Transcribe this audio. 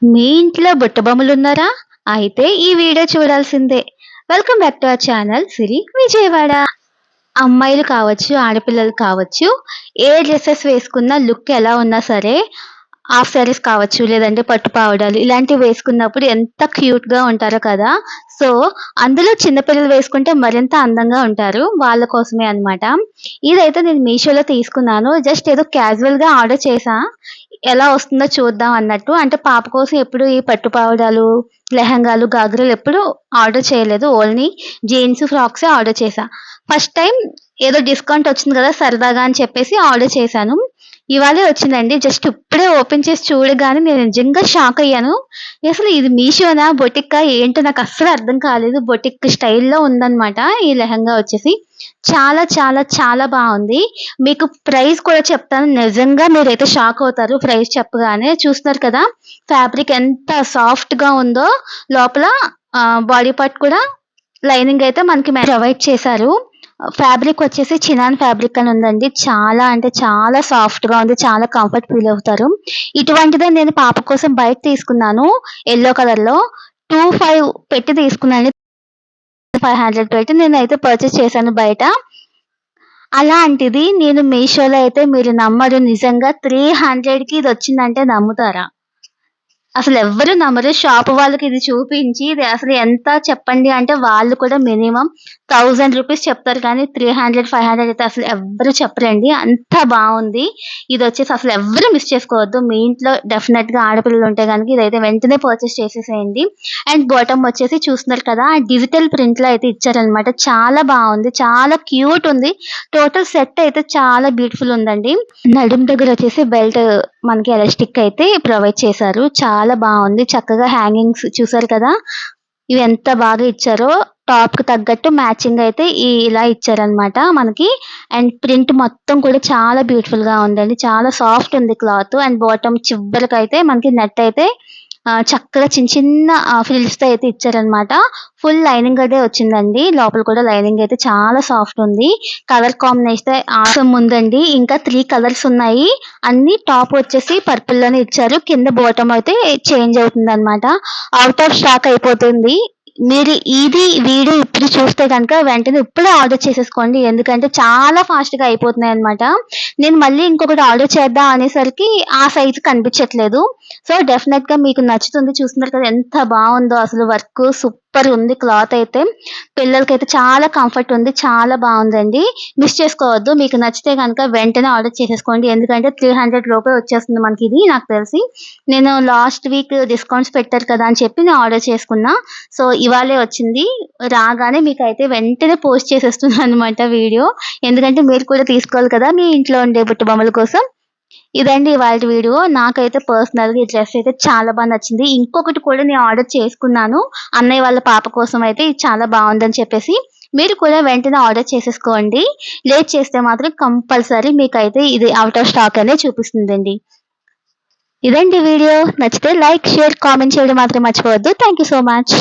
మీ ఇంట్లో బుట్ట బొమ్మలున్నారా? అయితే ఈ వీడియో చూడాల్సిందే. Welcome back to our channel Siri Vijayawada. అమ్మాయిలు కావచ్చు, ఆడపిల్లలు కావచ్చు, ఏ డ్రెసెస్ వేసుకున్న లుక్ ఎలా ఉన్నా సరే, హాఫ్ సారీస్ కావచ్చు, లేదంటే పట్టు పావడాలు ఇలాంటివి వేసుకున్నప్పుడు ఎంత క్యూట్‌గా ఉంటారో కదా! సో, అందులో చిన్న పిల్లలు వేసుకుంటే మరింత అందంగా ఉంటారు. వాళ్ళ కోసమే అన్నమాట. ఇదైతే నేను మీషోలో తీసుకున్నాను. జస్ట్ ఏదో క్యాజువల్‌గా ఆర్డర్ చేశా. ఎలా వస్తుందో చూద్దాం అన్నట్టు. అంటే పాప కోసం ఎప్పుడు ఈ పట్టు పావడాలు, లెహెంగాలు, గాగ్రాలు ఎప్పుడు ఆర్డర్ చేయలేదు. ఓన్లీ జీన్స్, ఫ్రాక్సే ఆర్డర్ చేశా. ఫస్ట్ టైమ్ ఏదో డిస్కౌంట్ వచ్చింది కదా! సరదాగా అని చెప్పేసి ఆర్డర్ చేశాను. ఇవాళే వచ్చిందండి. జస్ట్ ఇప్పుడే ఓపెన్ చేసి చూడగానే నేను నిజంగా షాక్ అయ్యాను. అసలు ఇది మీషోనా? బొటిక్కా? ఏంటో నాకు అస్సలు అర్థం కాలేదు. బొటిక్ స్టైల్‌లో ఉందన్నమాట ఈ లెహెంగా వచ్చేసి. చాలా చాలా చాలా బావుంది. మీకు ప్రైస్ కూడా చెప్తాను. నిజంగా మీరైతే షాక్ అవుతారు ప్రైస్ చెప్పగానే. చూస్తున్నారు కదా! ఫ్యాబ్రిక్ ఎంత సాఫ్ట్‌గా ఉందో. లోపల బాడీ పార్ట్ కూడా లైనింగ్ అయితే మనకి ప్రొవైడ్ చేశారు. ఫ్యాబ్రిక్ వచ్చేసి చినాన్ ఫ్యాబ్రిక్ అని ఉందండి. చాలా అంటే చాలా సాఫ్ట్‌గా ఉంది. చాలా కంఫర్ట్ ఫీల్ అవుతారు. ఇటువంటిదే నేను పాప కోసం బయట తీసుకున్నాను. యెల్లో కలర్‌లో 25 పెట్టి తీసుకున్నాను. 500 పెట్టి నేనైతే పర్చేస్ చేశాను బయట. అలాంటిది నేను మీషోలో అయితే మీరు నమ్మరు, నిజంగా 300కి ఇదొచ్చిందంటే నమ్ముతారా? అసలెవ్వరు నమ్మరు. షాప్ వాళ్ళకి ఇది చూపించి ఇది అసలు ఎంత చెప్పండి అంటే వాళ్ళు కూడా మినిమమ్ రూ. 1000 చెప్తారు కానీ 300, 500 అయితే అసలు ఎవ్వరు చెప్పరండి. అంత బావుంది. ఇదొచ్చేసి అసలు ఎవ్వరు మిస్ చేసుకోవద్దు. మీ ఇంట్లో డెఫినెట్‌గా ఆడపిల్లలు ఉంటే గనుక ఇదైతే వెంటనే పర్చేస్ చేసేసేయండి. అండ్ బాటమ్ వచ్చేసి చూస్తున్నారు కదా! డిజిటల్ ప్రింట్‌లో అయితే ఇచ్చారనమాట. చాలా బావుంది. చాలా క్యూట్ ఉంది. టోటల్ సెట్ అయితే చాలా బ్యూటిఫుల్ ఉందండి. నడుము దగ్గరొచ్చేసి బెల్ట్ మనకి ఎలాస్టిక్ అయితే ప్రొవైడ్ చేశారు. చాలా బావుంది. చక్కగా హ్యాంగింగ్స్ చూసారు కదా! ఇవి ఎంత బాగా ఇచ్చారో. టాప్‌కి తగ్గట్టు మ్యాచింగ్ అయితే ఇలా ఇచ్చారనమాట మనకి. అండ్ ప్రింట్ మొత్తం కూడా చాలా బ్యూటిఫుల్‌గా ఉందండి. చాలా సాఫ్ట్ ఉంది క్లాత్. అండ్ బాటమ్ చివరకైతే మనకి నెట్ అయితే చక్కగా చిన్న చిన్న ఫ్రిల్స్‌తో అయితే ఇచ్చారనమాట. ఫుల్ లైనింగ్ అదే వచ్చిందండి. లోపల కూడా లైనింగ్ అయితే చాలా సాఫ్ట్ ఉంది. కలర్ కాంబినేషన్ ఆసమ్ ఉందండి. ఇంకా 3 కలర్స్ ఉన్నాయి. అన్ని టాప్ వచ్చేసి పర్పుల్‌లోనే ఇచ్చారు. కింద బాటమ్ అయితే చేంజ్ అవుతుందనమాట. ఔట్ ఆఫ్ స్టాక్ అయిపోతుంది. మీరు వీడియో ఇప్పుడు చూస్తే గనుక వెంటనే ఇప్పుడే ఆర్డర్ చేసేసుకోండి. ఎందుకంటే చాలా ఫాస్ట్‌గా అయిపోతున్నాయన్నమాట. నేను మళ్ళీ ఇంకొకటి ఆర్డర్ చేద్దాం అనేసరికి ఆ సైజ్ కనిపించట్లేదు. సో, డెఫినెట్‌గా మీకు నచ్చుతుంది. చూస్తున్నారు కదా! ఎంత బావుందో అసలు వర్క్ సూపర్ ఉంది క్లాత్ అయితే. పిల్లలకైతే చాలా కంఫర్ట్ ఉంది. చాలా బావుందండి. మిస్ చేసుకోవద్దు. మీకు నచ్చితే గనుక వెంటనే ఆర్డర్ చేసేసుకోండి. ఎందుకంటే 300 లోపే వచ్చేస్తుంది మనకిది నాకు తెలిసి. నేను లాస్ట్ వీక్ డిస్కౌంట్స్ పెట్టారు కదా! అని చెప్పి నేను ఆర్డర్ చేసుకున్నా. సో, ఇవాళే వచ్చింది. రాగానే మీకైతే వెంటనే పోస్ట్ చేసేస్తున్నాననమాట వీడియో. ఎందుకంటే మీరు కూడా తీసుకోవాలి కదా! మీ ఇంట్లో ఉండే బుట్ట బొమ్మల కోసం. ఇదండి ఇవాల్టి వీడియో. నాకైతే పర్సనల్‌గా ఈ డ్రెస్ అయితే చాలా నచ్చింది. ఇంకొకటి కూడా నేను ఆర్డర్ చేసుకున్నాను. అన్నయ్య వాళ్ళ పాప కోసం అయితే ఇది చాలా బావుందని చెప్పేసి. మీరు కూడా వెంటనే ఆర్డర్ చేసేసుకోండి. లేట్ చేస్తే మాత్రం కంపల్సరీ మీకైతే ఇది ఔట్ ఆఫ్ స్టాక్ అనే చూపిస్తుందండి. ఇదండి వీడియో. నచ్చితే లైక్, షేర్, కామెంట్ చేయడం మాత్రం మర్చిపోవద్దు. Thank you so much.